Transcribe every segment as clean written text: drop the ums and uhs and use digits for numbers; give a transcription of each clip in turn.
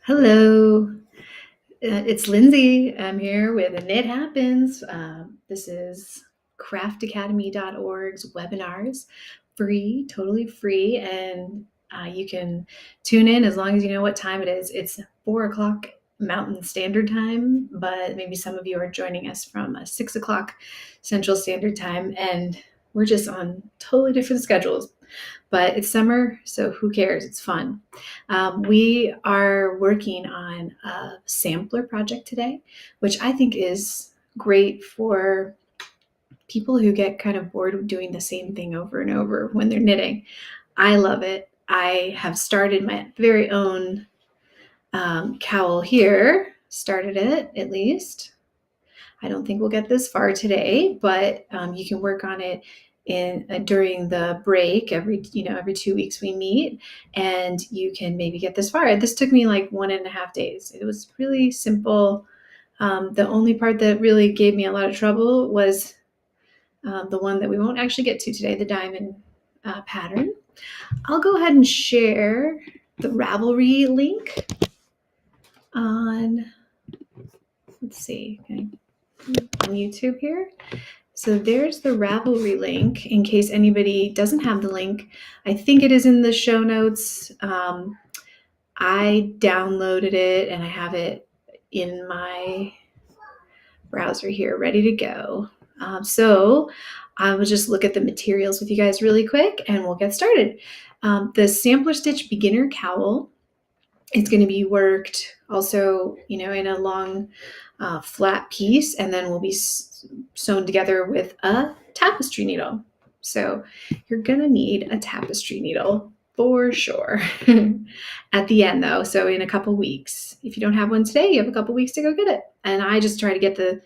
Hello, it's Lindsey. I'm here with It Happens. This is craftacademy.org's webinars, free, totally free, and you can tune in as long as you know what time it is. It's 4 o'clock Mountain Standard Time, but maybe some of you are joining us from 6 o'clock Central Standard Time, and we're just on totally different schedules. But it's summer, so who cares? It's fun. We are working on a sampler project today, which I think is great for people who get kind of bored of doing the same thing over and over when they're knitting. I love it. I have started my very own cowl here, started it at least. I don't think we'll get this far today, but you can work on it during the break. Every 2 weeks we meet, and you can maybe get this far. This took me like 1.5 days. It was really simple. The only part that really gave me a lot of trouble was the one that we won't actually get to today, the diamond pattern. I'll go ahead and share the Ravelry link on, let's see, okay, on YouTube here. So there's the Ravelry link in case anybody doesn't have the link. I think it is in the show notes. I downloaded it and I have it in my browser here ready to go. So I will just look at the materials with you guys really quick and we'll get started. The sampler stitch beginner cowl, it's going to be worked also, in a long flat piece, and then will be sewn together with a tapestry needle. So you're going to need a tapestry needle for sure at the end though. So in a couple weeks, if you don't have one today, you have a couple weeks to go get it. And I just try to get the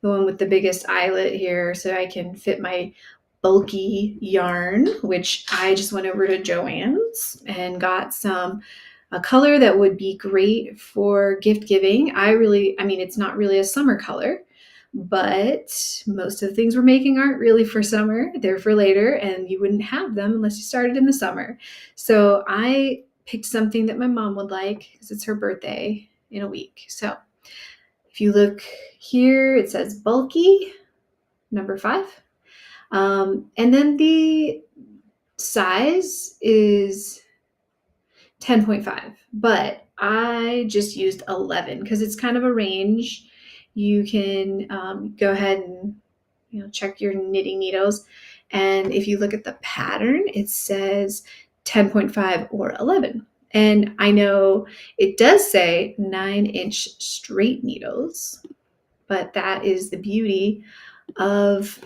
one with the biggest eyelet here so I can fit my bulky yarn, which I just went over to Joann's and got a color that would be great for gift giving. It's not really a summer color, but most of the things we're making aren't really for summer. They're for later, and you wouldn't have them unless you started in the summer. So I picked something that my mom would like because it's her birthday in a week. So if you look here, it says bulky, number 5. And then the size is 10.5, but I just used 11 because it's kind of a range. You can go ahead and check your knitting needles, and if you look at the pattern, it says 10.5 or 11. And I know it does say 9-inch straight needles, but that is the beauty of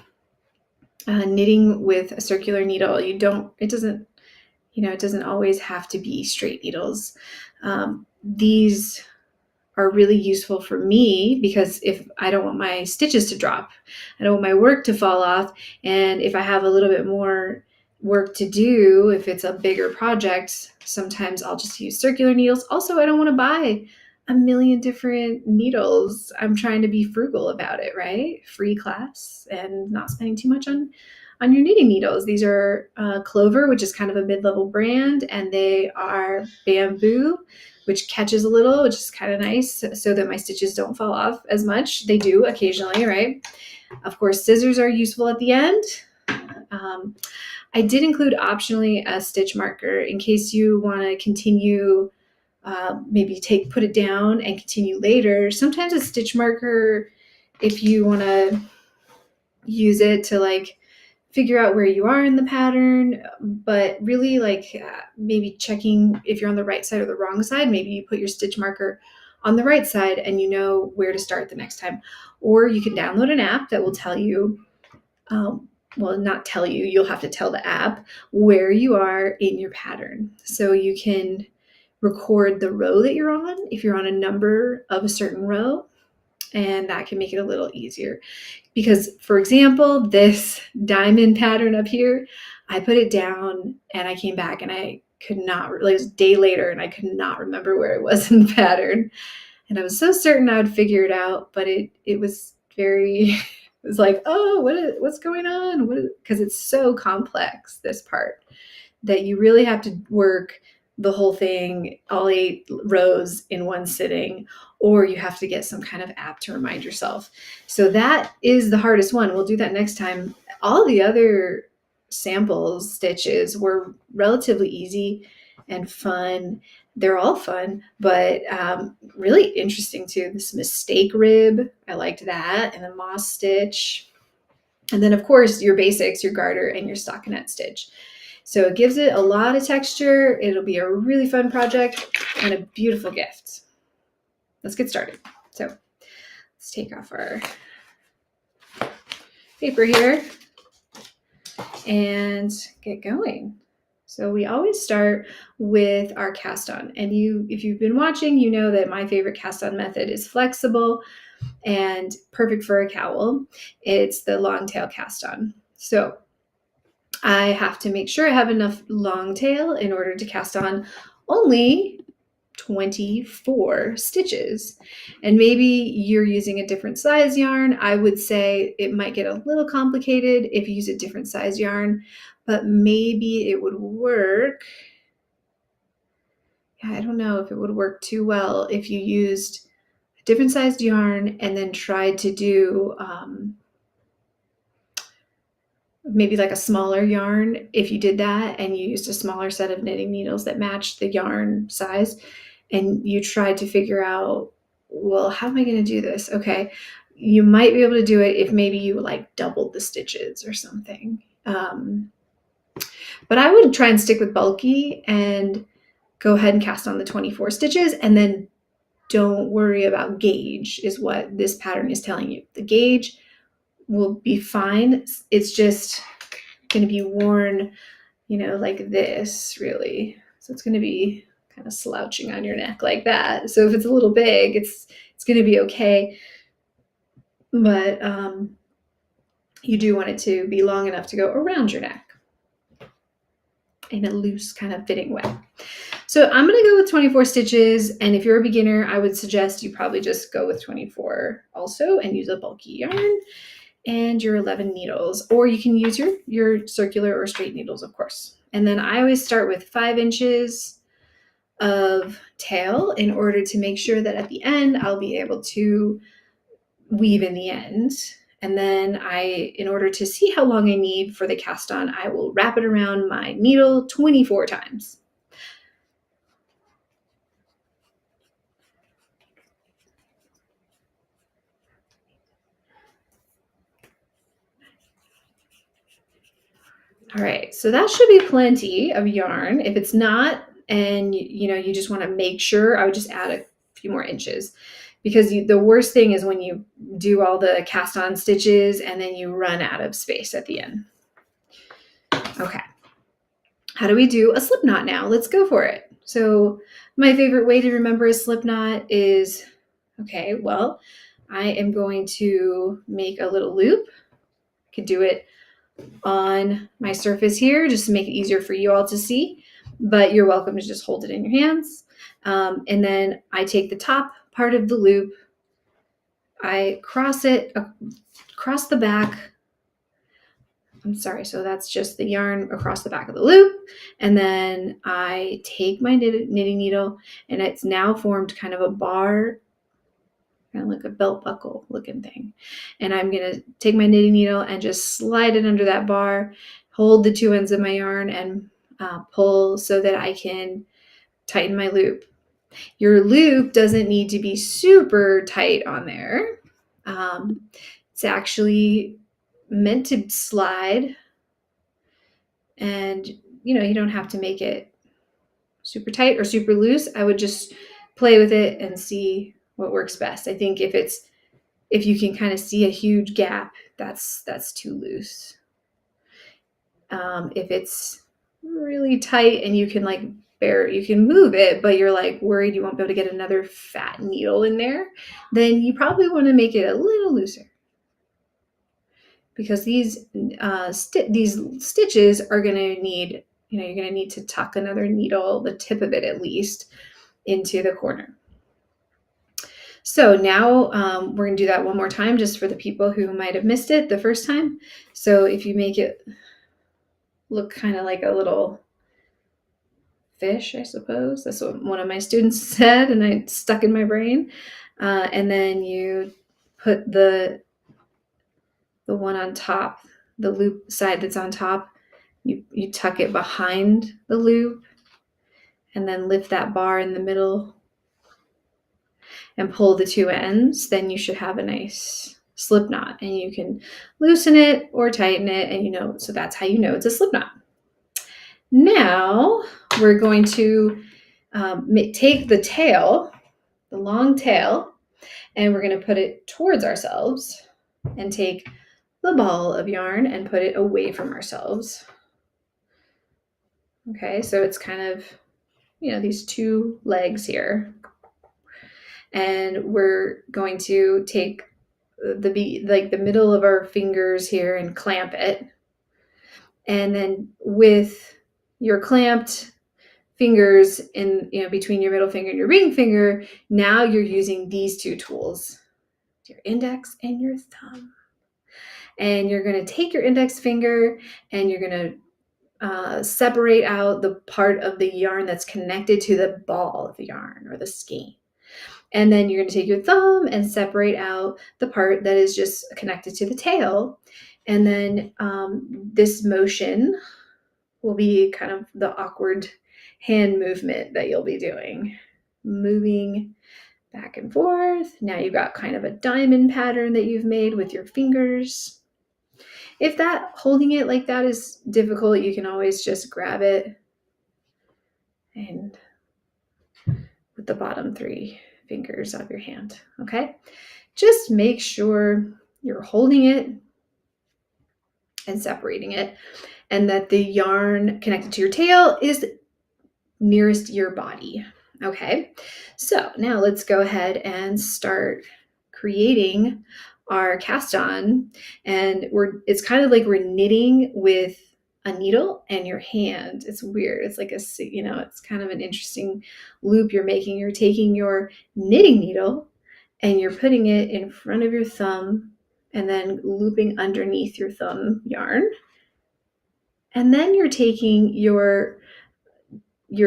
knitting with a circular needle. It doesn't always have to be straight needles. These are really useful for me because if I don't want my stitches to drop, I don't want my work to fall off, and if I have a little bit more work to do, if it's a bigger project, sometimes I'll just use circular needles. Also, I don't want to buy a million different needles. I'm trying to be frugal about it, right? Free class and not spending too much on your knitting needles. These are Clover, which is kind of a mid-level brand, and they are bamboo, which catches a little, which is kind of nice so that my stitches don't fall off as much. They do occasionally, right? Of course, scissors are useful at the end. I did include optionally a stitch marker in case you want to continue, maybe put it down and continue later. Sometimes a stitch marker, if you want to use it to figure out where you are in the pattern, but really maybe checking if you're on the right side or the wrong side. Maybe you put your stitch marker on the right side and you know where to start the next time. Or you can download an app that will tell you, not tell you, you'll have to tell the app where you are in your pattern. So you can record the row that you're on if you're on a number of a certain row, and that can make it a little easier. Because, for example, this diamond pattern up here, I put it down and I came back and I could not, it was a day later and I could not remember where it was in the pattern. And I was so certain I would figure it out, but it was very, it was like, oh, what's going on? Because it's so complex, this part, that you really have to work the whole thing, all 8 rows in one sitting, or you have to get some kind of app to remind yourself. So that is the hardest one. We'll do that next time. All the other samples stitches were relatively easy and fun. They're all fun, but really interesting too. This mistake rib, I liked that, and the moss stitch. And then of course your basics, your garter and your stockinette stitch. So it gives it a lot of texture. It'll be a really fun project and a beautiful gift. Let's get started. So let's take off our paper here and get going. So we always start with our cast on. And if you've been watching, you know that my favorite cast on method is flexible and perfect for a cowl. It's the long tail cast on. So I have to make sure I have enough long tail in order to cast on only 24 stitches. And maybe you're using a different size yarn. I would say it might get a little complicated if you use a different size yarn, but maybe it would work. Yeah, I don't know if it would work too well if you used a different sized yarn and then tried to do maybe like a smaller yarn. If you did that and you used a smaller set of knitting needles that matched the yarn size, and you tried to figure out, well, how am I going to do this? Okay, you might be able to do it if maybe you like doubled the stitches or something. But I would try and stick with bulky and go ahead and cast on the 24 stitches, and then don't worry about gauge is what this pattern is telling you. The gauge will be fine. It's just going to be worn, like this, really. So it's going to be kind of slouching on your neck like that. So if it's a little big, it's going to be okay. But you do want it to be long enough to go around your neck in a loose kind of fitting way. So I'm going to go with 24 stitches. And if you're a beginner, I would suggest you probably just go with 24 also and use a bulky yarn and your 11 needles, or you can use your circular or straight needles, of course. And then I always start with 5 inches of tail in order to make sure that at the end I'll be able to weave in the end. And then in order to see how long I need for the cast on, I will wrap it around my needle 24 times. All right, so that should be plenty of yarn. If it's not, and you just want to make sure, I would just add a few more inches, because the worst thing is when you do all the cast on stitches and then you run out of space at the end. Okay, how do we do a slip knot now? Let's go for it. So my favorite way to remember a slip knot is, okay, well, I am going to make a little loop. I could do it on my surface here just to make it easier for you all to see, but you're welcome to just hold it in your hands. And then I take the top part of the loop, I cross it across the back. I'm sorry, so that's just the yarn across the back of the loop. And then I take my knitting needle, and it's now formed kind of a bar, kind of like a belt buckle looking thing. And I'm going to take my knitting needle and just slide it under that bar, hold the two ends of my yarn, and pull so that I can tighten my loop. Your loop doesn't need to be super tight on there. It's actually meant to slide, and you don't have to make it super tight or super loose. I would just play with it and see what works best. I think if you can kind of see a huge gap, that's too loose. If it's really tight and you can you can move it, but you're worried you won't be able to get another fat needle in there, then you probably want to make it a little looser, because these stitches are going to need, you're going to need to tuck another needle, the tip of it at least, into the corner. So now we're going to do that one more time just for the people who might have missed it the first time. So if you make it look kind of like a little fish, I suppose. That's what one of my students said, and I stuck in my brain. And then you put the one on top, the loop side that's on top, you tuck it behind the loop, and then lift that bar in the middle and pull the two ends. Then you should have a nice slip knot, and you can loosen it or tighten it, and so that's how you know it's a slip knot. Now we're going to take the tail, the long tail, and we're going to put it towards ourselves and take the ball of yarn and put it away from ourselves. Okay, so it's kind of, these two legs here. And we're going to take the middle of our fingers here and clamp it. And then with your clamped fingers in, between your middle finger and your ring finger, now you're using these two tools, your index and your thumb. And you're going to take your index finger and you're going to separate out the part of the yarn that's connected to the ball of the yarn or the skein. And then you're going to take your thumb and separate out the part that is just connected to the tail. And then this motion will be kind of the awkward hand movement that you'll be doing. Moving back and forth. Now you've got kind of a diamond pattern that you've made with your fingers. If holding it like that is difficult, you can always just grab it and with the bottom three fingers of your hand, okay? Just make sure you're holding it and separating it and that the yarn connected to your tail is nearest your body, okay? So now let's go ahead and start creating our cast on, and it's kind of like we're knitting with a needle and your hand. It's weird. It's like it's kind of an interesting loop you're making. You're taking your knitting needle and you're putting it in front of your thumb and then looping underneath your thumb yarn. And then you're taking you're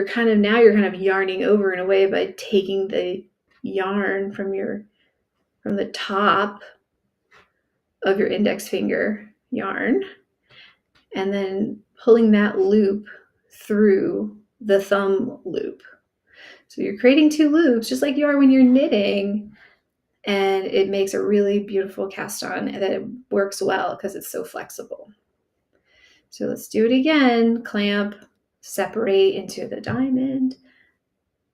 kind of yarning over in a way by taking the yarn from the top of your index finger yarn and then pulling that loop through the thumb loop. So you're creating two loops just like you are when you're knitting, and it makes a really beautiful cast on that it works well because it's so flexible. So let's do it again. Clamp, separate into the diamond,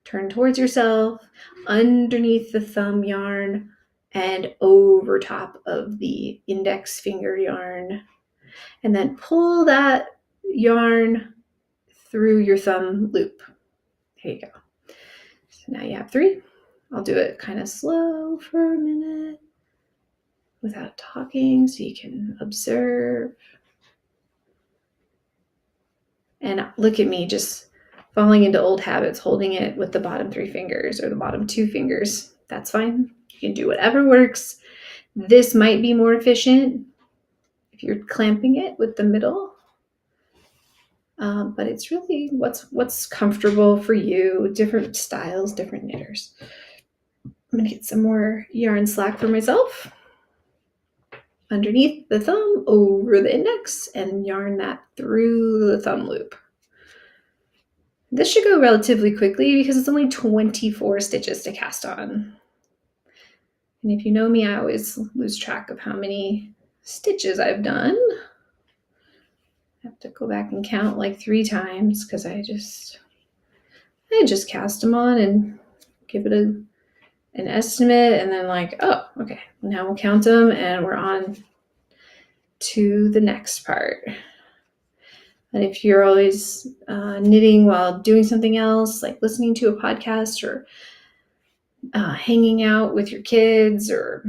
turn towards yourself, underneath the thumb yarn, and over top of the index finger yarn. And then pull that yarn through your thumb loop. There you go. So now you have three. I'll do it kind of slow for a minute without talking so you can observe. And look at me just falling into old habits, holding it with the bottom three fingers or the bottom two fingers. That's fine. You can do whatever works. This might be more efficient if you're clamping it with the middle. But it's really what's comfortable for you. Different styles, different knitters. I'm going to get some more yarn slack for myself. Underneath the thumb, over the index, and yarn that through the thumb loop. This should go relatively quickly because it's only 24 stitches to cast on. And if you know me, I always lose track of how many stitches I've done. I have to go back and count like 3 times because I just cast them on and give it an estimate, and then like, oh, okay, now we'll count them and we're on to the next part. And if you're always knitting while doing something else, like listening to a podcast or hanging out with your kids or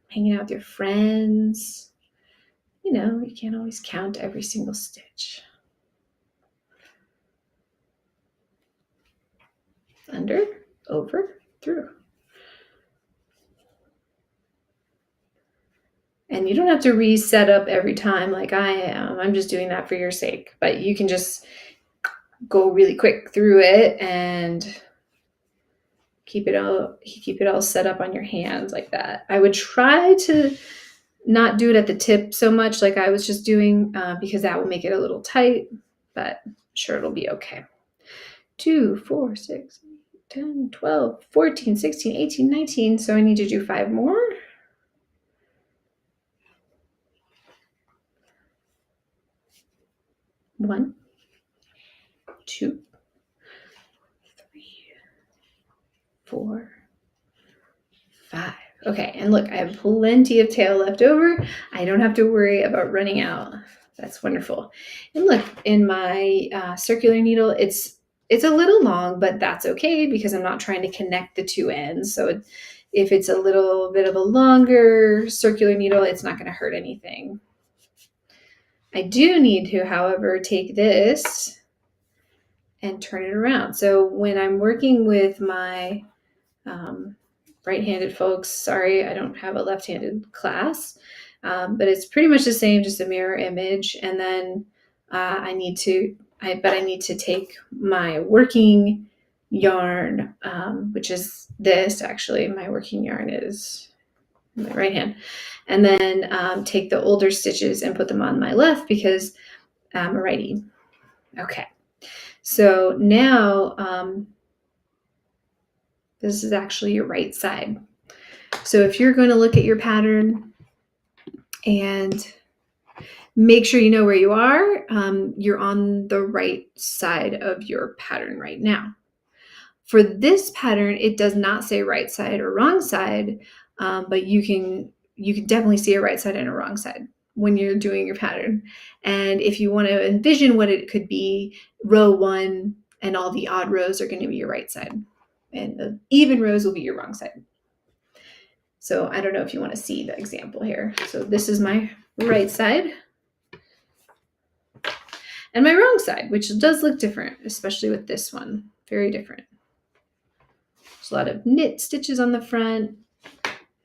hanging out with your friends, you can't always count every single stitch. Under, over, through. And you don't have to reset up every time like I am. I'm just doing that for your sake. But you can just go really quick through it and keep it all set up on your hands like that. I would try to not do it at the tip so much like I was just doing because that will make it a little tight, but I'm sure it'll be okay. 2, 4, 6, 10, 12, 14, 16, 18, 19. So I need to do 5 more. 1, 2, 3, 4, 5. Okay, and look, I have plenty of tail left over. I don't have to worry about running out. That's wonderful. And look, in my circular needle, it's a little long, but that's okay because I'm not trying to connect the two ends. So if it's a little bit of a longer circular needle, it's not going to hurt anything. I do need to, however, take this and turn it around. So when I'm working with my right-handed folks, sorry, I don't have a left-handed class, but it's pretty much the same, just a mirror image. And then I need to take my working yarn, which is this. Actually, my working yarn is my right hand, and then take the older stitches and put them on my left because I'm a righty. Okay, so now this is actually your right side. So if you're going to look at your pattern and make sure you know where you are, you're on the right side of your pattern right now. For this pattern, it does not say right side or wrong side, but you can definitely see a right side and a wrong side when you're doing your pattern. And if you want to envision what it could be, row 1 and all the odd rows are going to be your right side, and the even rows will be your wrong side. So I don't know if you want to see the example here. So this is my right side and my wrong side, which does look different, especially with this one. Very different. There's a lot of knit stitches on the front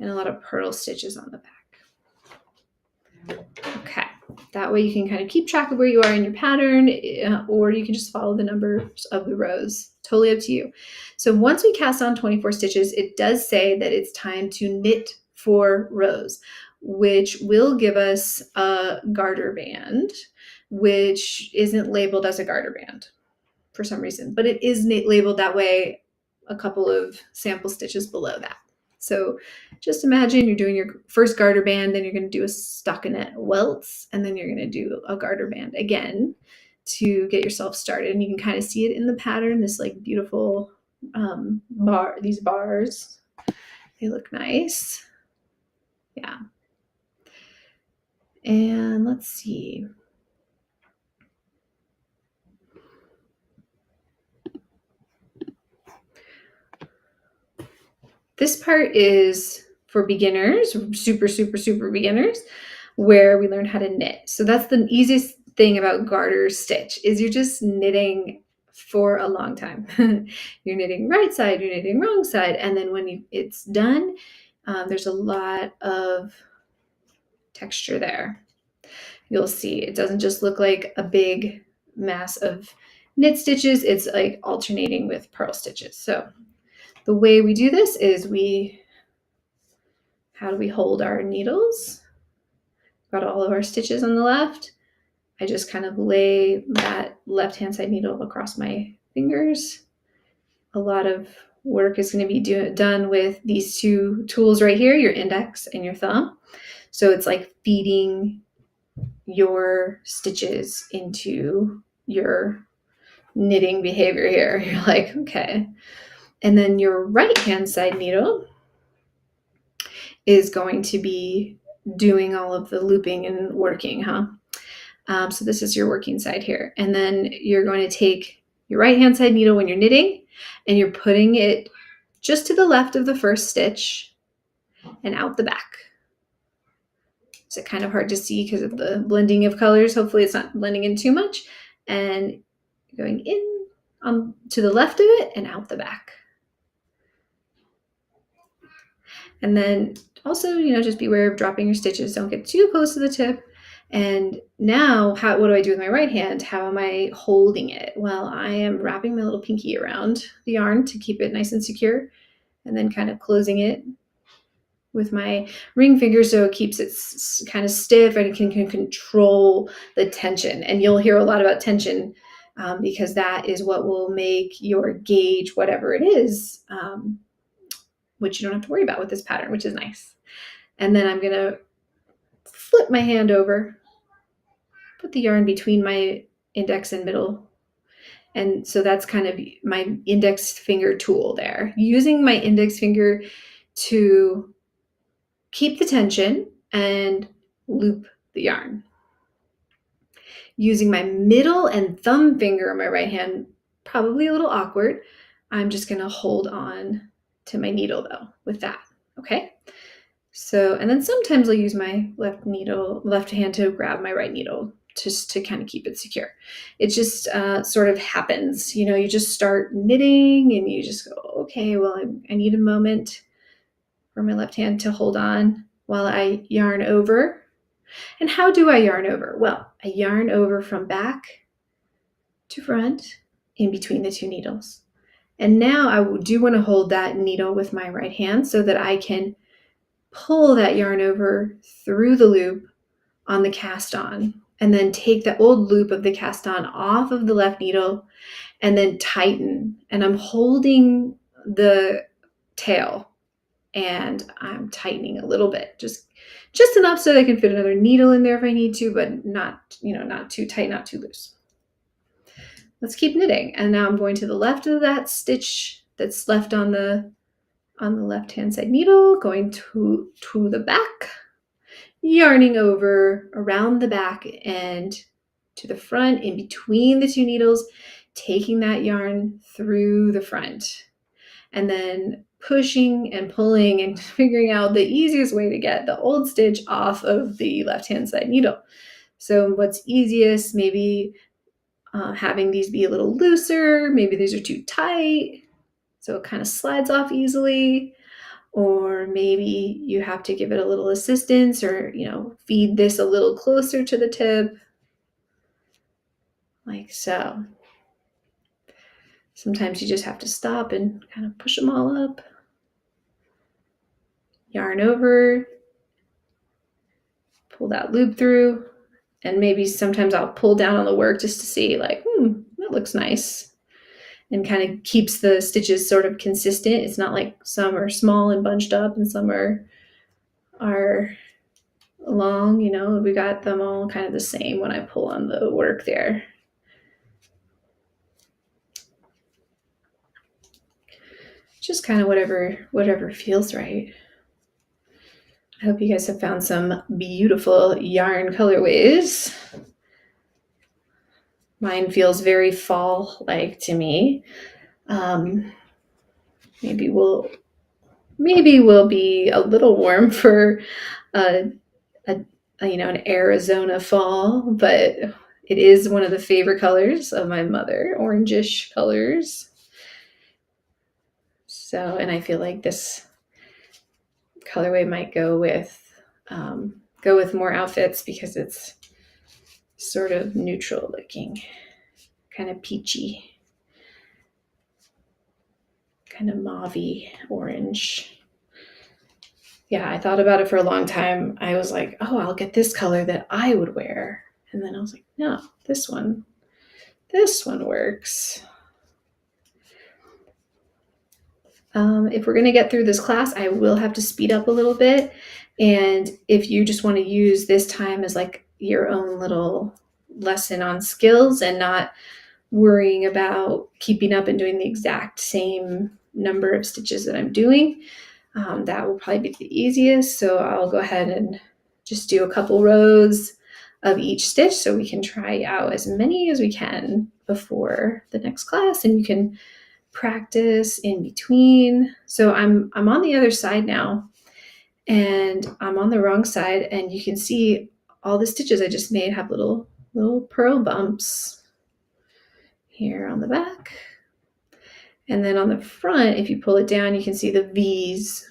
and a lot of purl stitches on the back. Okay, that way you can kind of keep track of where you are in your pattern, or you can just follow the numbers of the rows. Totally up to you. So once we cast on 24 stitches, it does say that it's time to knit 4 rows, which will give us a garter band, which isn't labeled as a garter band for some reason, but it is labeled that way a couple of sample stitches below that. So just imagine you're doing your first garter band, then you're going to do a stockinette welts, and then you're going to do a garter band again to get yourself started. And you can kind of see it in the pattern, this like beautiful these bars. They look nice. Yeah. And let's see. This part is for beginners, super, super, super beginners, where we learn how to knit. So that's the easiest thing about garter stitch is you're just knitting for a long time. You're knitting right side, you're knitting wrong side. And then when it's done, there's a lot of texture there. You'll see it doesn't just look like a big mass of knit stitches. It's like alternating with purl stitches. So the way we do this is how do we hold our needles? Got all of our stitches on the left. I just kind of lay that left-hand side needle across my fingers. A lot of work is going to be done with these two tools right here, your index and your thumb. So it's like feeding your stitches into your knitting behavior here. You're like, okay. And then your right-hand side needle is going to be doing all of the looping and working, so this is your working side here. And then you're going to take your right-hand side needle when you're knitting, and you're putting it just to the left of the first stitch and out the back. Is it kind of hard to see because of the blending of colors? Hopefully it's not blending in too much. And going in to the left of it and out the back. And then also, just beware of dropping your stitches. Don't get too close to the tip. And now, what do I do with my right hand? How am I holding it? Well, I am wrapping my little pinky around the yarn to keep it nice and secure, and then kind of closing it with my ring finger so it keeps it kind of stiff and it can control the tension. And you'll hear a lot about tension because that is what will make your gauge, whatever it is, which you don't have to worry about with this pattern, which is nice. And then I'm going to flip my hand over, put the yarn between my index and middle. And so that's kind of my index finger tool there. Using my index finger to keep the tension and loop the yarn. using my middle and thumb finger on my right hand, probably a little awkward. I'm just going to hold on to my needle though with that. Okay. So, and then sometimes I'll use my left hand to grab my right needle just to kind of keep it secure. It just sort of happens, you know, you just start knitting and you just go, okay, well, I need a moment for my left hand to hold on while I yarn over. And how do I yarn over? Well, I yarn over from back to front in between the two needles. And now I do want to hold that needle with my right hand so that I can pull that yarn over through the loop on the cast on, and then take the old loop of the cast on off of the left needle and then tighten. And I'm holding the tail and I'm tightening a little bit, just enough so that I can fit another needle in there if I need to, but not, not too tight, not too loose. Let's keep knitting. And now I'm going to the left of that stitch that's left on the left hand side needle, going to the back, yarning over around the back and to the front in between the two needles, taking that yarn through the front, and then pushing and pulling and figuring out the easiest way to get the old stitch off of the left hand side needle. So what's easiest, maybe having these be a little looser, maybe these are too tight, so it kind of slides off easily, or maybe you have to give it a little assistance or, feed this a little closer to the tip, like so. Sometimes you just have to stop and kind of push them all up. Yarn over, pull that loop through, and maybe sometimes I'll pull down on the work just to see like, that looks nice, and kind of keeps the stitches sort of consistent. It's not like some are small and bunched up and some are long, we got them all kind of the same when I pull on the work there. Just kind of whatever feels right. I hope you guys have found some beautiful yarn colorways. Mine feels very fall-like to me. Maybe we'll be a little warm for an Arizona fall, but it is one of the favorite colors of my mother, orangish colors. So, and I feel like this colorway might go with more outfits because it's sort of neutral looking, kind of peachy, kind of mauvey orange. Yeah, I thought about it for a long time. I was like, oh, I'll get this color that I would wear. And then I was like, no, this one works. If we're going to get through this class, I will have to speed up a little bit. And if you just want to use this time as like your own little lesson on skills and not worrying about keeping up and doing the exact same number of stitches that I'm doing, that will probably be the easiest. So I'll go ahead and just do a couple rows of each stitch so we can try out as many as we can before the next class, and you can practice in between. So I'm on the other side now, and I'm on the wrong side, and you can see all the stitches I just made have little purl bumps here on the back. And then on the front, if you pull it down, you can see the V's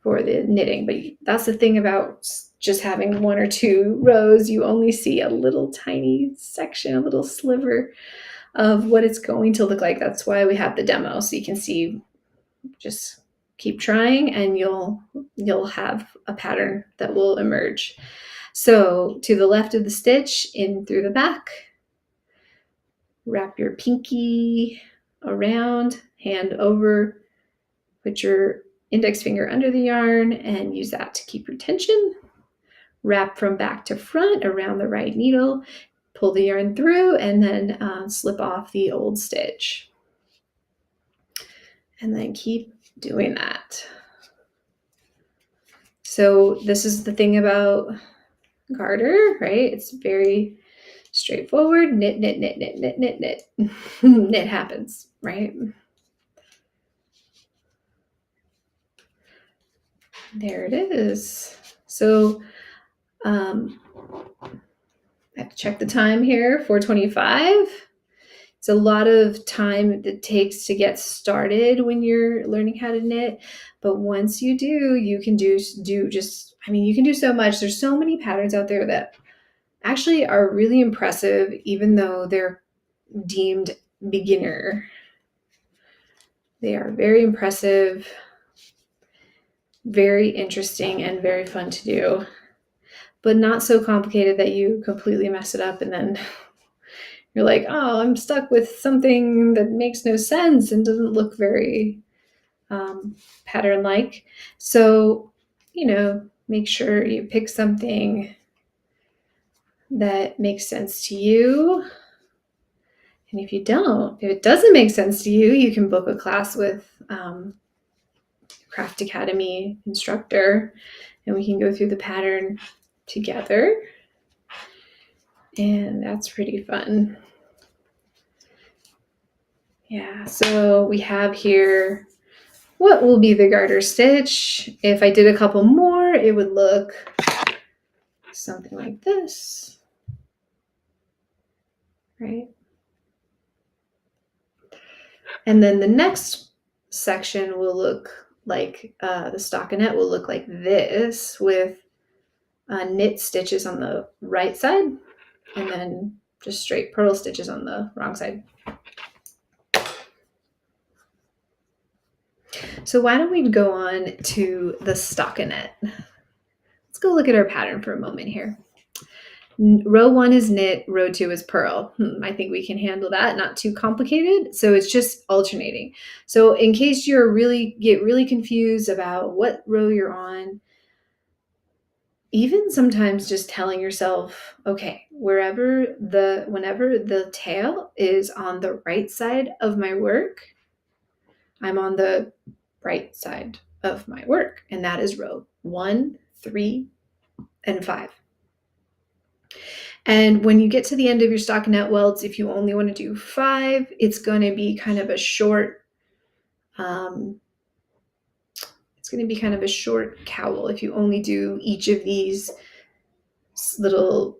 for the knitting. But that's the thing about just having one or two rows, you only see a little tiny section, a little sliver of what it's going to look like. That's why we have the demo, so you can see. Just keep trying and you'll have a pattern that will emerge. So to the left of the stitch, in through the back, wrap your pinky around, hand over, put your index finger under the yarn and use that to keep your tension. Wrap from back to front around the right needle, pull the yarn through, and then slip off the old stitch. And then keep doing that. So this is the thing about garter, right? It's very Straightforward, knit, knit, knit, knit, knit, knit, knit. Knit happens, right? There it is. So I have to check the time here, 4:25. It's a lot of time it takes to get started when you're learning how to knit. But once you do, you can do just, I mean, you can do so much. There's so many patterns out there that actually are really impressive, even though they're deemed beginner. They are very impressive, very interesting, and very fun to do, but not so complicated that you completely mess it up and then you're like, oh, I'm stuck with something that makes no sense and doesn't look very pattern-like. So, make sure you pick something that makes sense to you. And if it doesn't make sense to you, you can book a class with Craft Academy instructor, and we can go through the pattern together. And that's pretty fun. Yeah, so we have here what will be the garter stitch. If I did a couple more, it would look something like this, right? And then the next section will look like the stockinette will look like this, with knit stitches on the right side and then just straight purl stitches on the wrong side. So why don't we go on to the stockinette? Let's go look at our pattern for a moment here. Row 1 is knit, row 2 is purl. I think we can handle that, not too complicated. So it's just alternating. So in case you get really confused about what row you're on, even sometimes just telling yourself, okay, whenever the tail is on the right side of my work, I'm on the right side of my work, and that is row 1, 3, and 5. And when you get to the end of your stockinette welts, if you only want to do 5, it's going to be kind of a short, cowl. If you only do each of these little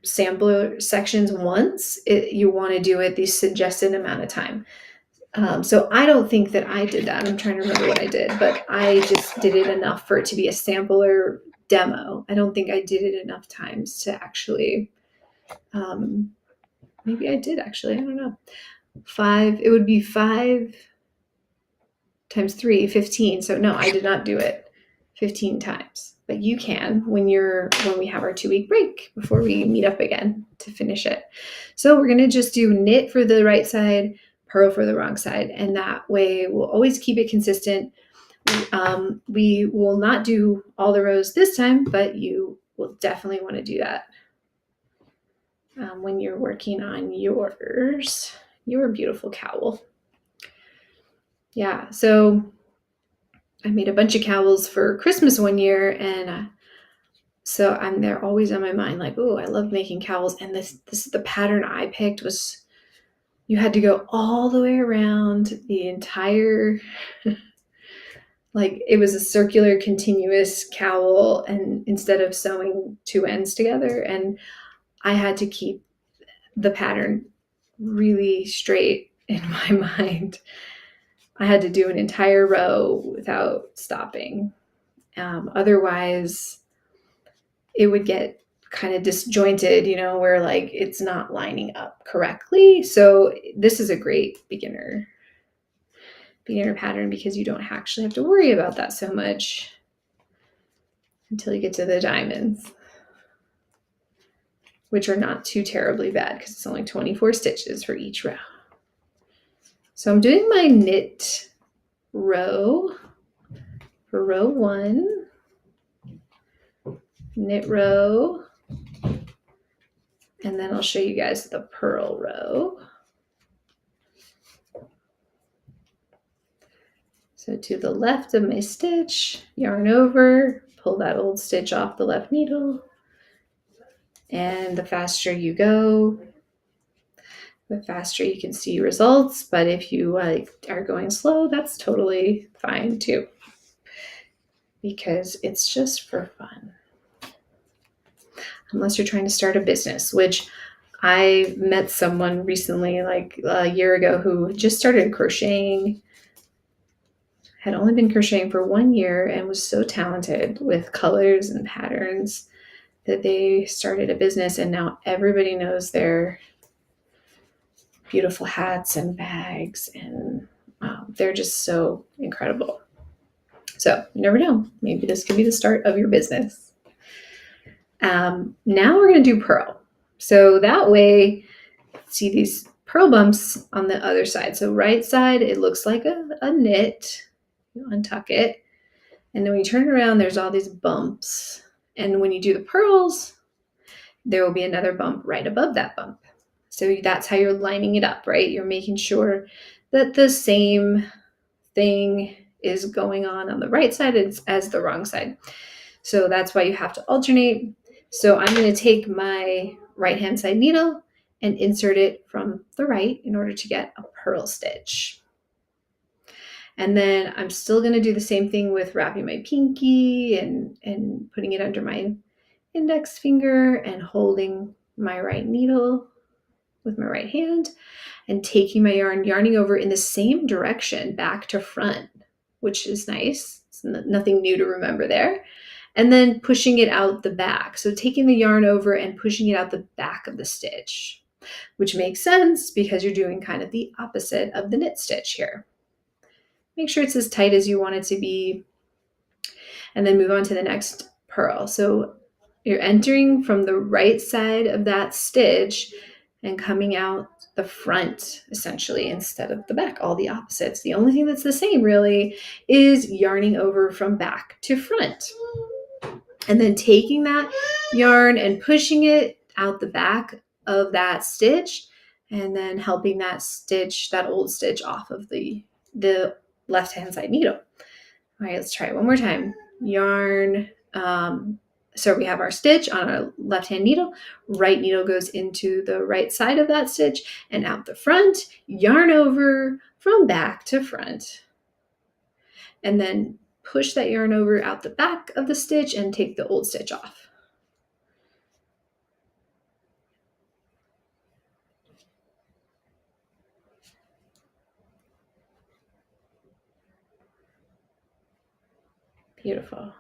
sampler sections once, you want to do it the suggested amount of time. So I don't think that I did that. I'm trying to remember what I did, but I just did it enough for it to be a sampler demo. I don't think I did it enough times to actually, maybe I did actually, I don't know. 5, it would be 5 times 3, 15. So no, I did not do it 15 times, but you can when we have our 2-week break before we meet up again to finish it. So we're going to just do knit for the right side, purl for the wrong side, and that way we'll always keep it consistent. We will not do all the rows this time, but you will definitely want to do that when you're working on your beautiful cowl. Yeah, so I made a bunch of cowls for Christmas one year, and so they're always on my mind, like, oh, I love making cowls. And this is the pattern I picked. Was you had to go all the way around the entire, like, it was a circular continuous cowl, and instead of sewing 2 ends together, and I had to keep the pattern really straight in my mind. I had to do an entire row without stopping. Otherwise, it would get kind of disjointed, where like it's not lining up correctly. So this is a great beginner pattern because you don't actually have to worry about that so much until you get to the diamonds, which are not too terribly bad because it's only 24 stitches for each row. So I'm doing my knit row for row 1, knit row, and then I'll show you guys the purl row. So to the left of my stitch, yarn over, pull that old stitch off the left needle, And the faster you go, the faster you can see results. But if you are going slow, that's totally fine too, because it's just for fun. Unless you're trying to start a business, which I met someone recently, like a year ago, who just started crocheting, had only been crocheting for 1 year, and was so talented with colors and patterns that they started a business, and now everybody knows their beautiful hats and bags, and they're just so incredible. So you never know. Maybe this could be the start of your business. Now we're going to do purl. So that way, see these purl bumps on the other side. So right side, it looks like a knit. You untuck it. And then when you turn it around, there's all these bumps. And when you do the purls, there will be another bump right above that bump. So that's how you're lining it up, right? You're making sure that the same thing is going on the right side as the wrong side. So that's why you have to alternate. So I'm going to take my right-hand side needle and insert it from the right in order to get a purl stitch. And then I'm still going to do the same thing with wrapping my pinky and putting it under my index finger and holding my right needle with my right hand and taking my yarn, yarning over in the same direction back to front, which is nice. It's nothing new to remember there. And then pushing it out the back. So taking the yarn over and pushing it out the back of the stitch, which makes sense because you're doing kind of the opposite of the knit stitch here. Make sure it's as tight as you want it to be, and then move on to the next purl. So you're entering from the right side of that stitch and coming out the front, essentially, instead of the back, all the opposites. The only thing that's the same, really, is yarning over from back to front. And then taking that yarn and pushing it out the back of that stitch, and then helping that stitch, that old stitch, off of the left-hand side needle. All right, let's try it one more time. Yarn. So we have our stitch on our left-hand needle. Right needle goes into the right side of that stitch and out the front. Yarn over from back to front. And then push that yarn over out the back of the stitch and take the old stitch off. Beautiful.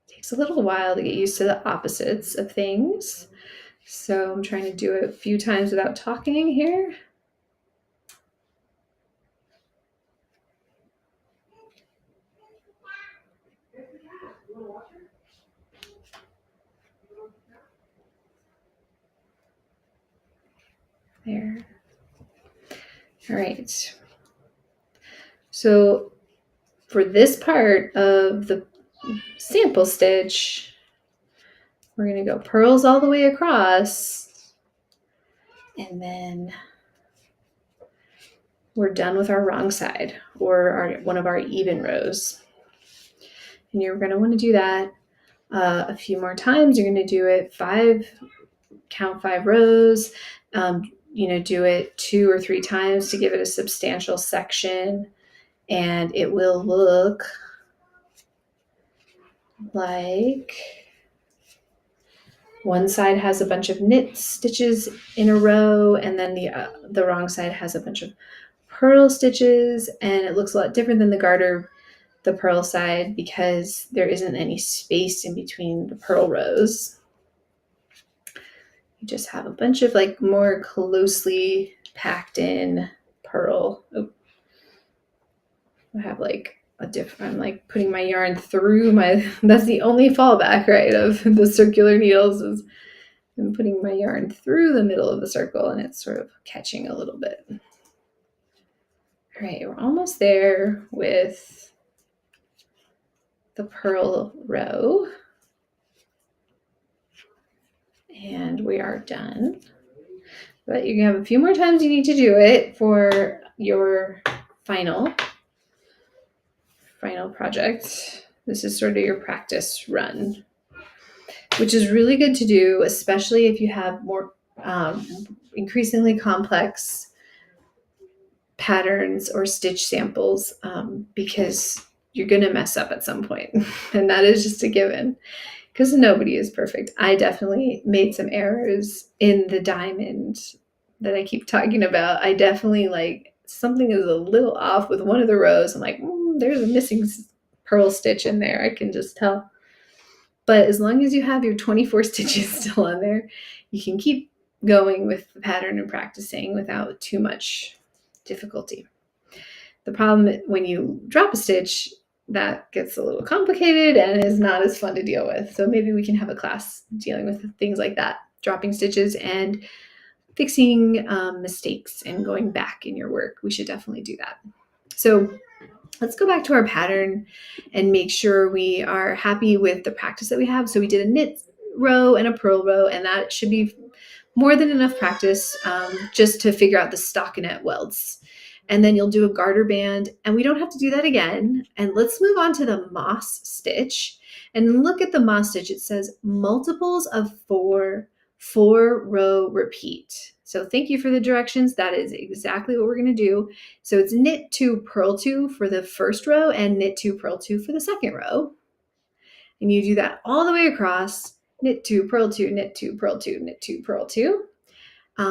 Takes a little while to get used to the opposites of things. So I'm trying to do it a few times without talking here. There. All right. So for this part of the sample stitch, we're going to go purls all the way across, and then we're done with our wrong side, or one of our even rows. And you're going to want to do that a few more times. You're going to do it count 5 rows. Do it 2 or 3 times to give it a substantial section, and it will look like one side has a bunch of knit stitches in a row, and then the wrong side has a bunch of purl stitches, and it looks a lot different than the purl side, because there isn't any space in between the purl rows. You just have a bunch of more closely packed in purl. Oh, I have I'm putting my yarn through that's the only fallback, right, of the circular needles, is I'm putting my yarn through the middle of the circle, and it's sort of catching a little bit. All right, we're almost there with the purl row, and we are done. But you have a few more times you need to do it for your final final project. This is sort of your practice run, which is really good to do, especially if you have more increasingly complex patterns or stitch samples, because you're going to mess up at some point, and that is just a given, because nobody is perfect. I definitely made some errors in the diamond that I keep talking about. I definitely, like, something is a little off with one of the rows. I'm like, there's a missing purl stitch in there. I can just tell. But as long as you have your 24 stitches still on there, you can keep going with the pattern and practicing without too much difficulty. The problem when you drop a stitch, that gets a little complicated and is not as fun to deal with. So maybe we can have a class dealing with things like that, dropping stitches and fixing mistakes and going back in your work. We should definitely do that. So let's go back to our pattern and make sure we are happy with the practice that we have. So we did a knit row and a purl row, and that should be more than enough practice just to figure out the stockinette welds. And then you'll do a garter band, and we don't have to do that again. And let's move on to the moss stitch. And look at the moss stitch. It says multiples of 4 row repeat. So thank you for the directions. That is exactly what we're going to do. So it's knit 2, purl 2 for the first row and knit 2, purl 2 for the second row. And you do that all the way across, knit 2, purl 2, knit 2, purl 2, knit 2, purl 2.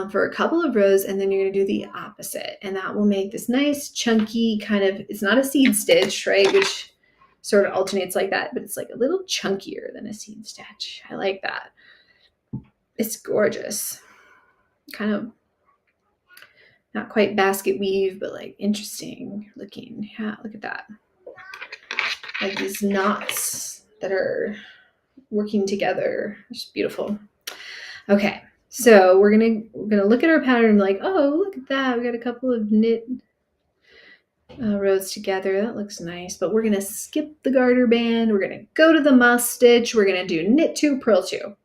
For a couple of rows, and then you're going to do the opposite, and that will make this nice chunky kind of, it's not a seed stitch, right, which sort of alternates like that, but it's like a little chunkier than a seed stitch. I like that. It's gorgeous. Kind of not quite basket weave, but like interesting looking. Yeah, look at that. Like these knots that are working together. It's beautiful. Okay. So we're gonna look at our pattern and be like, oh, look at that. We got a couple of knit rows together. That looks nice. But we're gonna skip the garter band. We're gonna go to the moss stitch. We're gonna do knit 2, purl 2.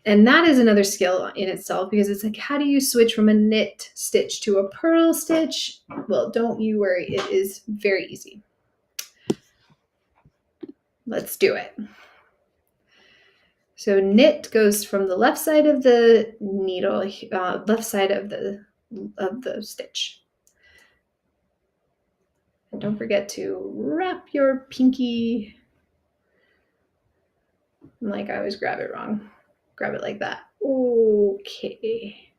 And that is another skill in itself, because it's like, how do you switch from a knit stitch to a purl stitch? Well, don't you worry. It is very easy. Let's do it. So knit goes from the left side of the needle, left side of the stitch. And don't forget to wrap your pinky. Like, I always grab it wrong. Grab it like that. Okay.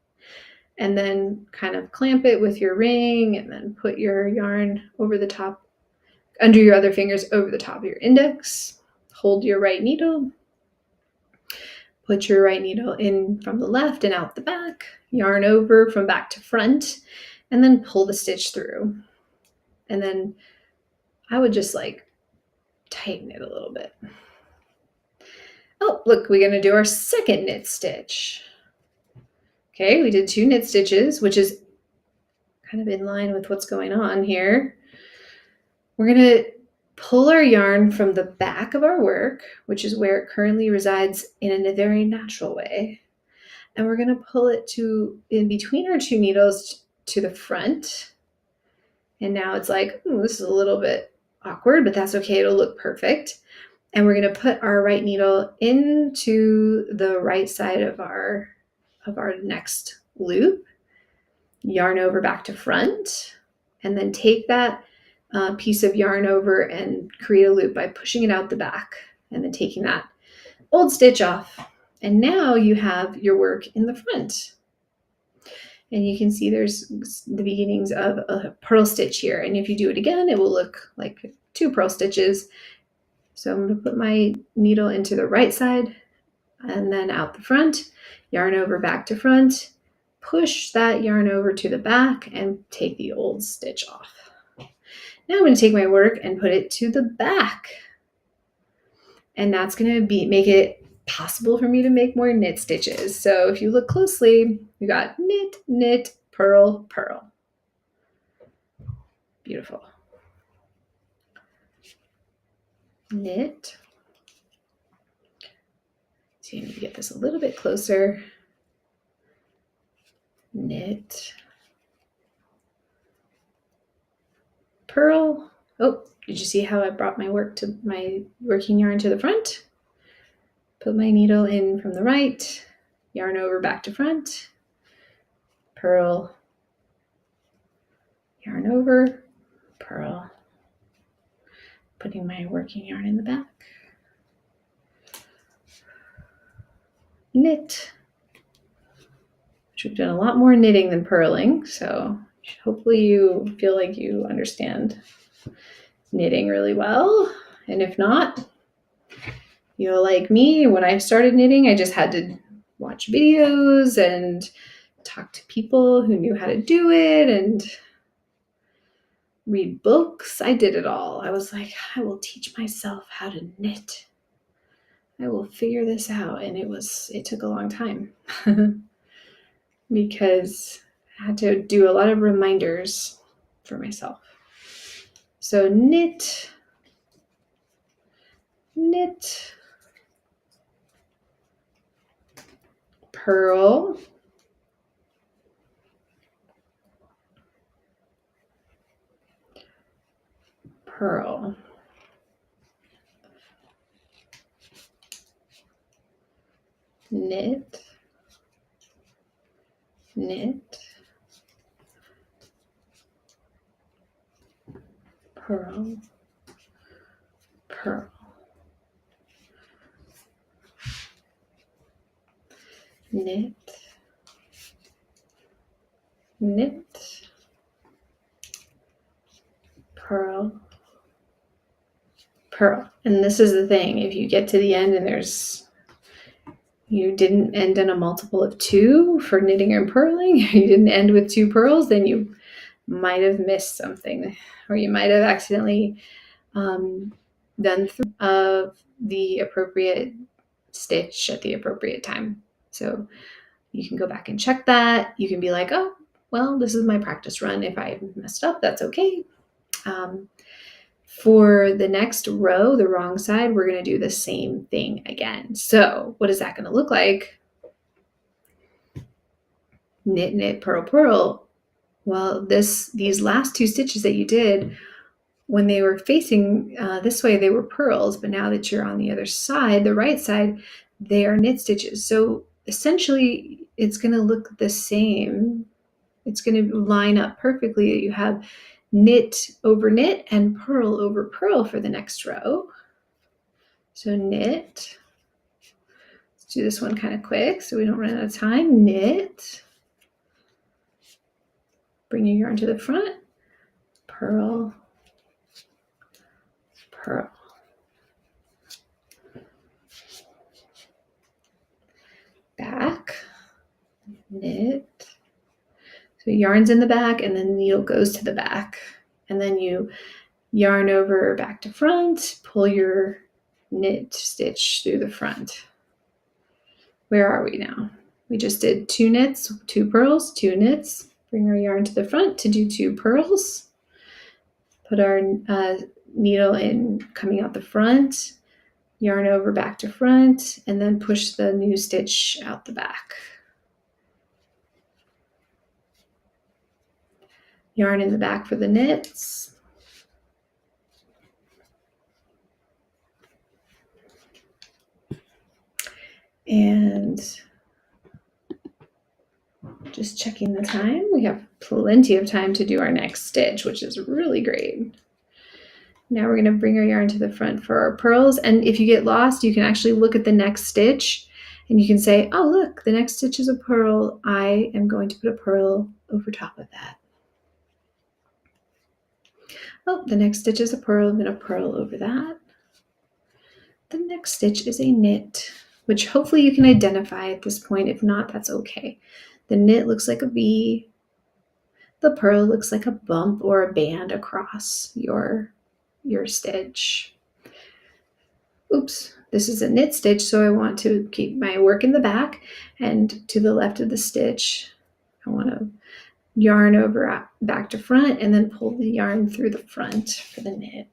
And then kind of clamp it with your ring, and then put your yarn over the top, under your other fingers, over the top of your index. Hold your right needle. Put your right needle in from the left and out the back, yarn over from back to front, and then pull the stitch through. And then I would just like tighten it a little bit. Oh, look, we're going to do our second knit stitch. Okay, we did 2 knit stitches, which is kind of in line with what's going on here. We're going to pull our yarn from the back of our work, which is where it currently resides in a very natural way. And we're going to pull it in between our 2 needles to the front. And now it's like, this is a little bit awkward, but that's okay. It'll look perfect. And we're going to put our right needle into the right side of our next loop, yarn over back to front, and then take that piece of yarn over and create a loop by pushing it out the back and then taking that old stitch off. And now you have your work in the front. And you can see there's the beginnings of a purl stitch here. And if you do it again, it will look like 2 purl stitches. So I'm going to put my needle into the right side and then out the front, yarn over back to front, push that yarn over to the back and take the old stitch off. Now I'm going to take my work and put it to the back. And that's going to make it possible for me to make more knit stitches. So if you look closely, we got knit, knit, purl, purl. Beautiful. Knit. So you need to get this a little bit closer. Knit. Purl. Oh, did you see how I brought my working yarn to the front? Put my needle in from the right, yarn over back to front, purl, yarn over, purl, putting my working yarn in the back, knit, which we've done a lot more knitting than purling, so hopefully you feel like you understand knitting really well. And if not, you'll like me. When I started knitting, I just had to watch videos and talk to people who knew how to do it and read books. I did it all. I was like, I will teach myself how to knit. I will figure this out. And it took a long time because I had to do a lot of reminders for myself. So knit, purl, purl, knit, purl, purl, knit, purl, purl. And this is the thing, if you get to the end and you didn't end in a multiple of 2 for knitting and purling, you didn't end with 2 purls, then you might have missed something, or you might have accidentally done 3 of the appropriate stitch at the appropriate time. So you can go back and check that. You can be like, oh, well, this is my practice run. If I messed up, that's okay. For the next row, the wrong side, we're going to do the same thing again. So what is that going to look like? Knit, knit, purl, purl. Well, these last 2 stitches that you did, when they were facing this way, they were purls, but now that you're on the other side, the right side, they are knit stitches. So essentially, it's going to look the same. It's going to line up perfectly. You have knit over knit and purl over purl for the next row. So knit. Let's do this one kind of quick so we don't run out of time. Knit. Bring your yarn to the front. Purl. Purl. Back. Knit. So yarn's in the back and then the needle goes to the back. And then you yarn over back to front, pull your knit stitch through the front. Where are we now? We just did 2 knits, 2 purls, 2 knits. Bring our yarn to the front to do 2 purls. Put our needle in coming out the front, yarn over back to front, and then push the new stitch out the back. Yarn in the back for the knits. And just checking the time. We have plenty of time to do our next stitch, which is really great. Now we're going to bring our yarn to the front for our purls. And if you get lost, you can actually look at the next stitch and you can say, oh, look, the next stitch is a purl. I am going to put a purl over top of that. Oh, the next stitch is a purl. I'm going to purl over that. The next stitch is a knit, which hopefully you can identify at this point. If not, that's okay. The knit looks like a V. The purl looks like a bump or a band across your stitch. Oops, this is a knit stitch, so I want to keep my work in the back, and to the left of the stitch, I want to yarn over back to front and then pull the yarn through the front for the knit.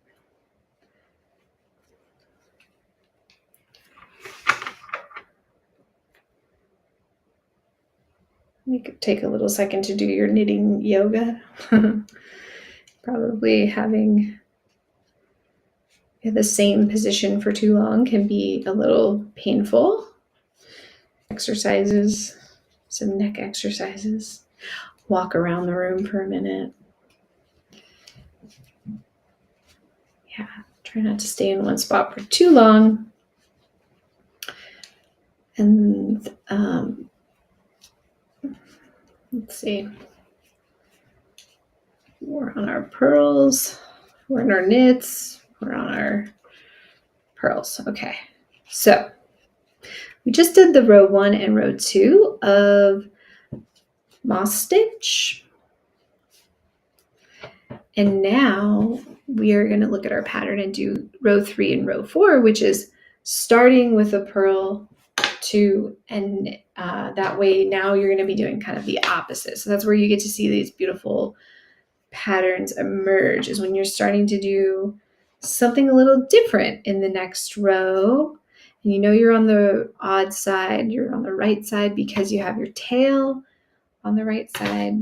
You could take a little second to do your knitting yoga. Probably having The same position for too long can be a little painful. Exercises, some neck exercises. Walk around the room for a minute. Yeah, try not to stay in one spot for too long. And let's see. We're on our pearls. We're in our knits. We're on our pearls. Okay, so we just did the row 1 and row 2 of moss stitch. And now we are going to look at our pattern and do row 3 and row 4, which is starting with a purl 2, and that way now you're going to be doing kind of the opposite. So that's where you get to see these beautiful patterns emerge, is when you're starting to do something a little different in the next row. And you know you're on the odd side, you're on the right side because you have your tail on the right side.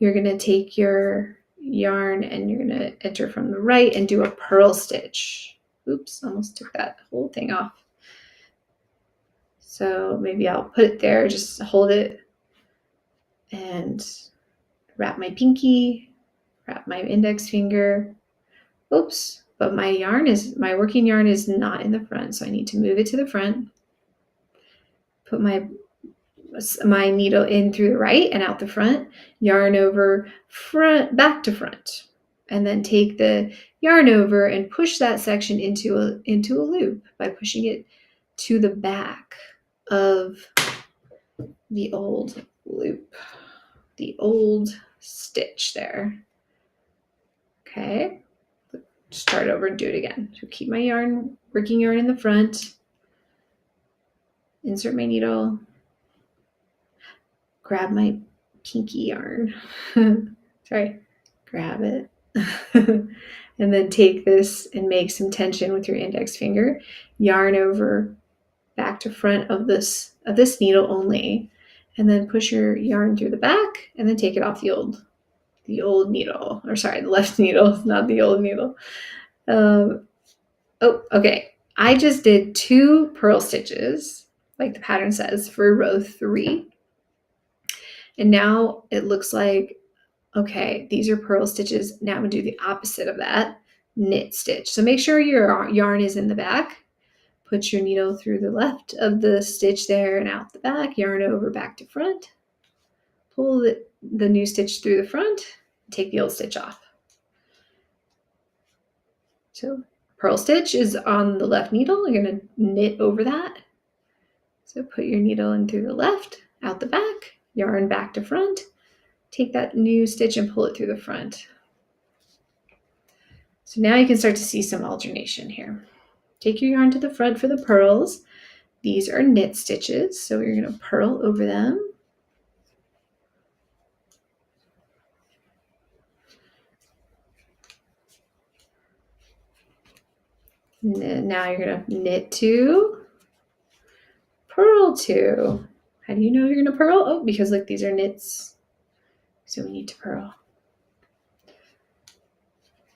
You're going to take your yarn and you're going to enter from the right and do a purl stitch. Oops, almost took that whole thing off. So maybe I'll put it there, just hold it and wrap my pinky, wrap my index finger. Oops, but my working yarn is not in the front, so I need to move it to the front. Put my needle in through the right and out the front, yarn over front, back to front, and then take the yarn over and push that section into a loop by pushing it to the back of the old loop, the old stitch there. Okay, start over and do it again. So keep my working yarn in the front, insert my needle, grab my pinky yarn. Sorry, grab it. And then take this and make some tension with your index finger. Yarn over back to front of this needle only, and then push your yarn through the back, and then take it off the old needle, or sorry, the left needle, not the old needle. Oh, okay. I just did 2 purl stitches, like the pattern says, for row 3. And now it looks like, okay, these are purl stitches. Now I'm going to do the opposite of that, knit stitch. So make sure your yarn is in the back. Put your needle through the left of the stitch there and out the back, yarn over back to front. Pull the new stitch through the front, take the old stitch off. So purl stitch is on the left needle. You're going to knit over that. So put your needle in through the left, out the back, yarn back to front, take that new stitch and pull it through the front. So now you can start to see some alternation here. Take your yarn to the front for the purls. These are knit stitches, so you're going to purl over them. Now you're going to knit 2, purl 2. How do you know you're going to purl? Oh, because look, these are knits, so we need to purl.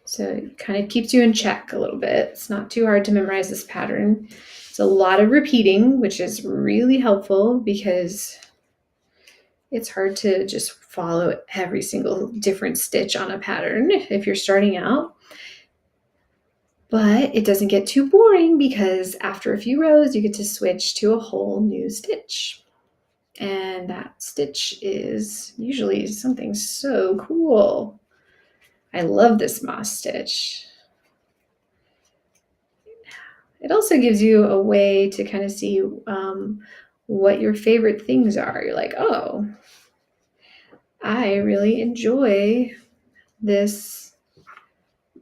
So it kind of keeps you in check a little bit. It's not too hard to memorize this pattern. It's a lot of repeating, which is really helpful because it's hard to just follow every single different stitch on a pattern if you're starting out. But it doesn't get too boring because after a few rows, you get to switch to a whole new stitch. And that stitch is usually something so cool. I love this moss stitch. It also gives you a way to kind of see what your favorite things are. You're like, oh, I really enjoy this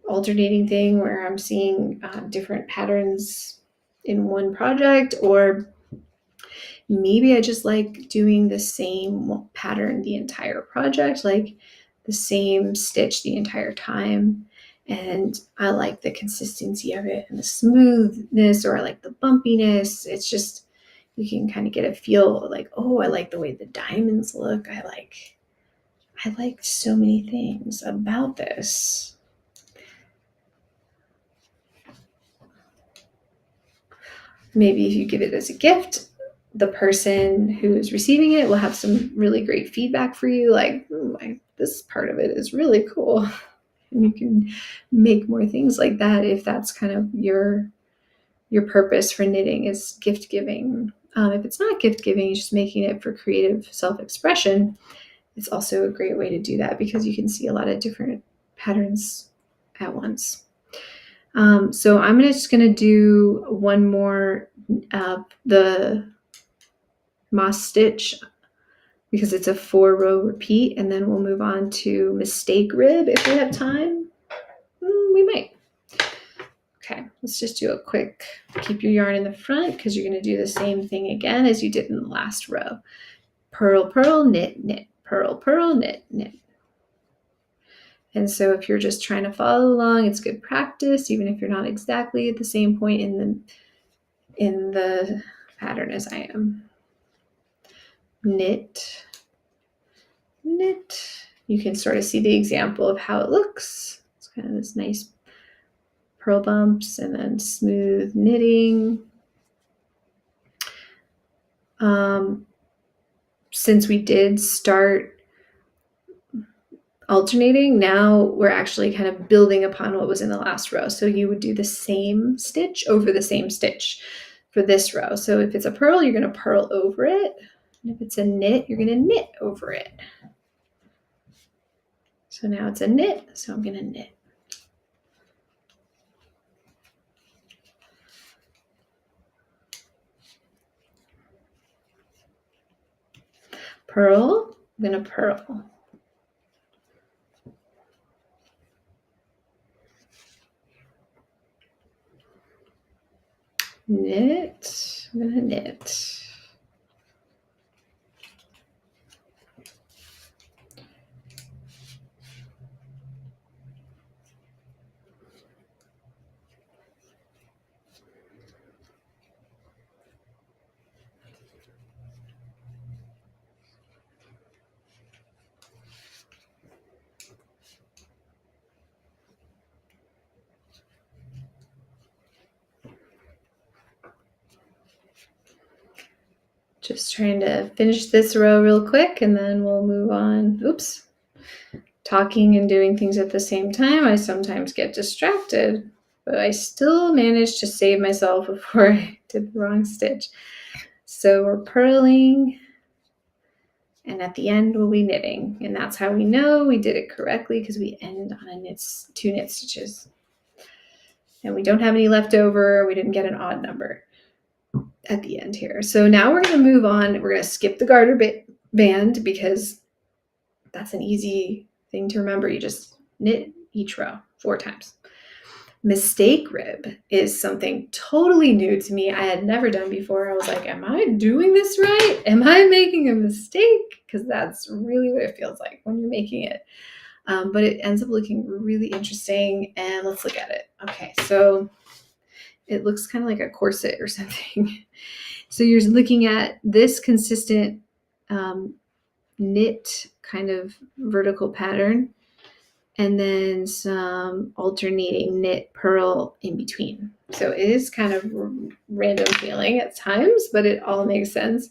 alternating thing where I'm seeing different patterns in one project, or maybe I just like doing the same pattern the entire project, like the same stitch the entire time. And I like the consistency of it and the smoothness, or I like the bumpiness. It's just, you can kind of get a feel like, oh, I like the way the diamonds look. I like so many things about this. maybe if you give it as a gift, the person who is receiving it will have some really great feedback for you, like, this part of it is really cool. And you can make more things like that if that's kind of your purpose for knitting is gift giving. If it's not gift giving, just making it for creative self-expression, it's also a great way to do that because you can see a lot of different patterns at once. So I'm just going to do one more, the moss stitch, because it's a 4-row repeat, and then we'll move on to mistake rib if we have time. We might. Okay, let's just do a quick, keep your yarn in the front because you're going to do the same thing again as you did in the last row. Purl, purl, knit, knit, purl, purl, knit, knit. And so if you're just trying to follow along, it's good practice, even if you're not exactly at the same point in the pattern as I am. Knit, knit. You can sort of see the example of how it looks. It's kind of this nice purl bumps and then smooth knitting. Since we did start alternating, now we're actually kind of building upon what was in the last row. So you would do the same stitch over the same stitch for this row. So if it's a purl, you're going to purl over it. And if it's a knit, you're going to knit over it. So now it's a knit, so I'm going to knit. Purl, I'm going to purl. Knit, I'm going to knit. Just trying to finish this row real quick and then we'll move on. Oops. Talking and doing things at the same time, I sometimes get distracted, but I still managed to save myself before I did the wrong stitch. So we're purling, and at the end we'll be knitting, and that's how we know we did it correctly because we end on a 2 knit stitches. And we don't have any left over, we didn't get an odd number at the end here. So now we're going to move on. We're going to skip the garter band because that's an easy thing to remember. You just knit each row 4 times. Mistake rib is something totally new to me. I had never done before. I was like, am I doing this right? Am I making a mistake? Because that's really what it feels like when you're making it. But it ends up looking really interesting, and let's look at it. Okay, so it looks kind of like a corset or something. So you're looking at this consistent knit kind of vertical pattern, and then some alternating knit purl in between. So it is kind of random feeling at times, but it all makes sense.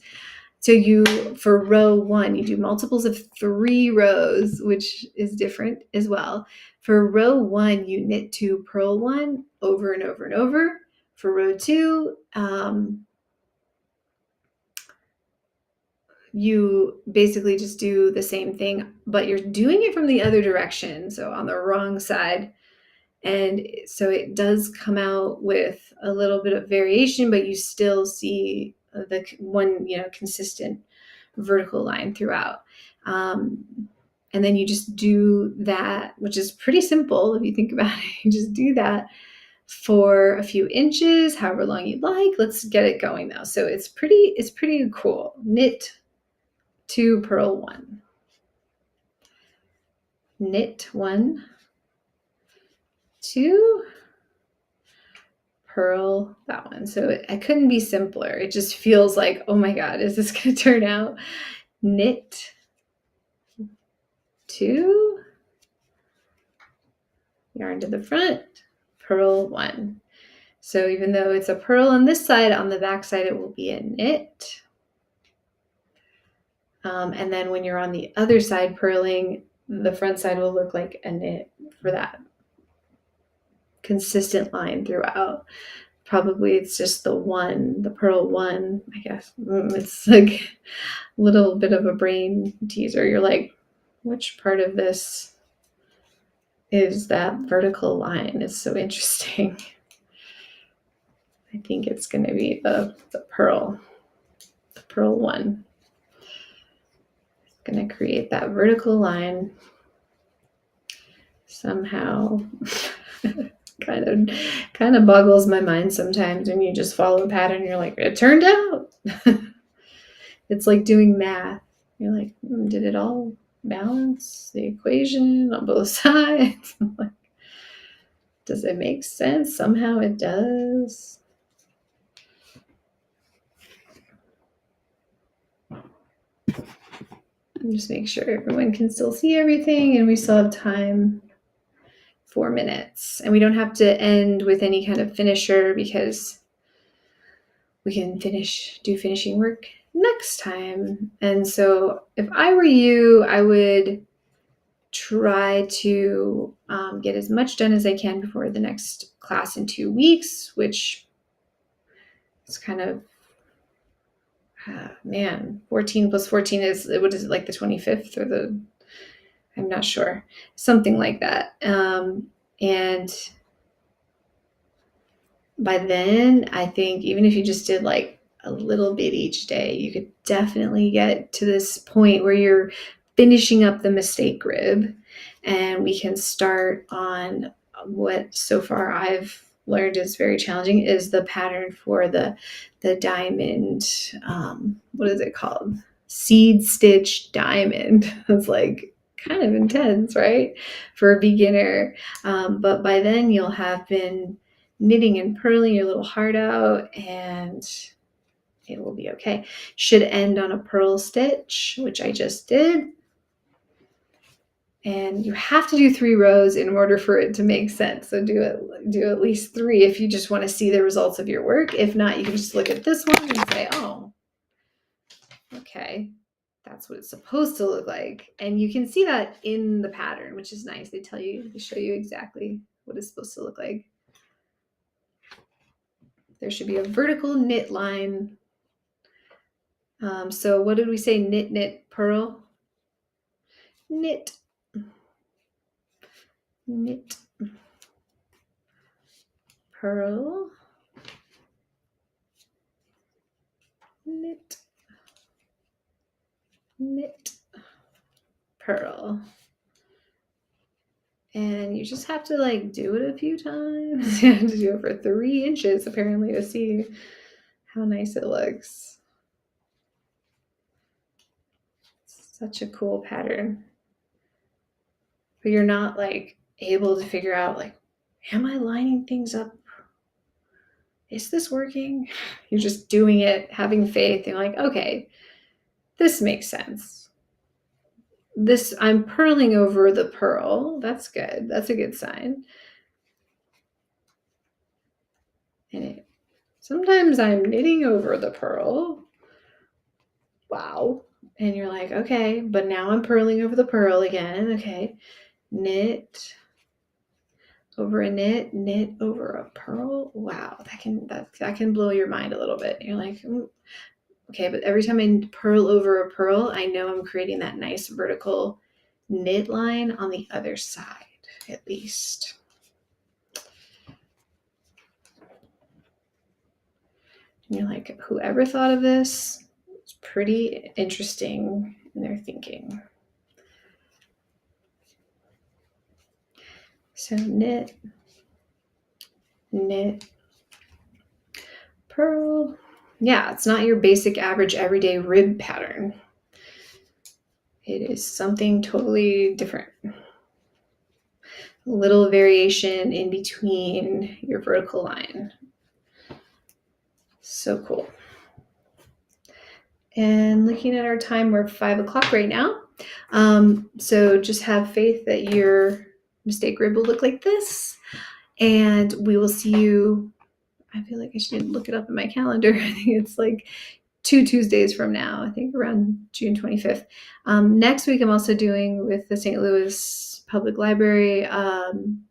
So for row 1, you do multiples of 3 rows, which is different as well. For row 1, you knit 2, purl 1 over and over and over. For row 2, you basically just do the same thing, but you're doing it from the other direction, so on the wrong side. And so it does come out with a little bit of variation, but you still see the one, consistent vertical line throughout. And then you just do that, which is pretty simple if you think about it. You just do that for a few inches, however long you'd like. Let's get it going though. So it's pretty cool. Knit 2, purl 1. Knit 1, 2, purl that one. So it couldn't be simpler. It just feels like, oh my God, is this going to turn out? Knit 2, yarn to the front, purl 1. So even though it's a purl on this side, on the back side it will be a knit. And then when you're on the other side purling, the front side will look like a knit for that consistent line throughout. Probably it's just the purl one, I guess. It's like a little bit of a brain teaser. You're like, which part of this is that vertical line? It's so interesting. I think it's going to be the purl one. It's going to create that vertical line somehow. kind of boggles my mind sometimes when you just follow a pattern. You're like, it turned out. It's like doing math. You're like, did it all balance the equation on both sides? Like, does it make sense? Somehow it does. Just make sure everyone can still see everything, and we still have time. 4 minutes, and we don't have to end with any kind of finisher because we can do finishing work next time. And so if I were you, I would try to get as much done as I can before the next class in 2 weeks, which is kind of 14 plus 14 is, what is it, like the 25th or I'm not sure, something like that. And by then, I think even if you just did like a little bit each day, you could definitely get to this point where you're finishing up the mistake rib, and we can start on what so far I've learned is very challenging, is the pattern for the diamond. What is it called? Seed stitch diamond. It's like kind of intense, right? For a beginner. But by then you'll have been knitting and purling your little heart out, and it will be okay. Should end on a purl stitch, which I just did. And you have to do 3 rows in order for it to make sense. So do at least 3 if you just want to see the results of your work. If not, you can just look at this one and say, oh, okay, that's what it's supposed to look like. And you can see that in the pattern, which is nice. They show you exactly what it's supposed to look like. There should be a vertical knit line. So what did we say? Knit, knit, purl. Knit, knit, purl, knit, knit, purl. And you just have to like do it a few times. You have to do it for 3 inches apparently to see how nice it looks. Such a cool pattern. But you're not like able to figure out like, am I lining things up? Is this working? You're just doing it, having faith. You're like, okay, this makes sense. I'm purling over the purl. That's good. That's a good sign. And sometimes I'm knitting over the purl. Wow. And you're like, okay, but now I'm purling over the purl again. Okay. Knit over a knit, knit over a purl. Wow, that can blow your mind a little bit. You're like, okay, but every time I purl over a purl, I know I'm creating that nice vertical knit line on the other side, at least. And you're like, whoever thought of this, it's pretty interesting in their thinking. So knit, knit, purl. Yeah, it's not your basic average everyday rib pattern. It is something totally different. A little variation in between your vertical line. So cool. And looking at our time, we're 5 o'clock right now. So just have faith that your mistake rib will look like this. And we will see you I feel like I should look it up in my calendar. I think it's like 2 Tuesdays from now, I think around June 25th. Next week, I'm also doing with the St. Louis Public Library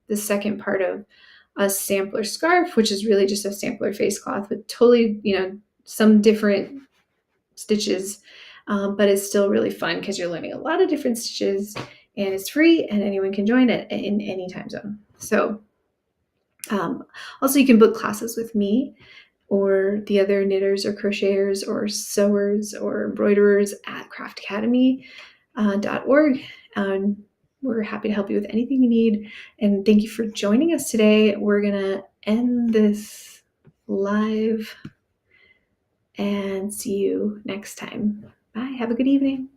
the second part of a sampler scarf, which is really just a sampler face cloth with totally, some different stitches, but it's still really fun because you're learning a lot of different stitches, and it's free and anyone can join it in any time zone. So also you can book classes with me or the other knitters or crocheters or sewers or embroiderers at craftacademy.org. We're happy to help you with anything you need. And thank you for joining us today. We're going to end this live and see you next time. Bye. Have a good evening.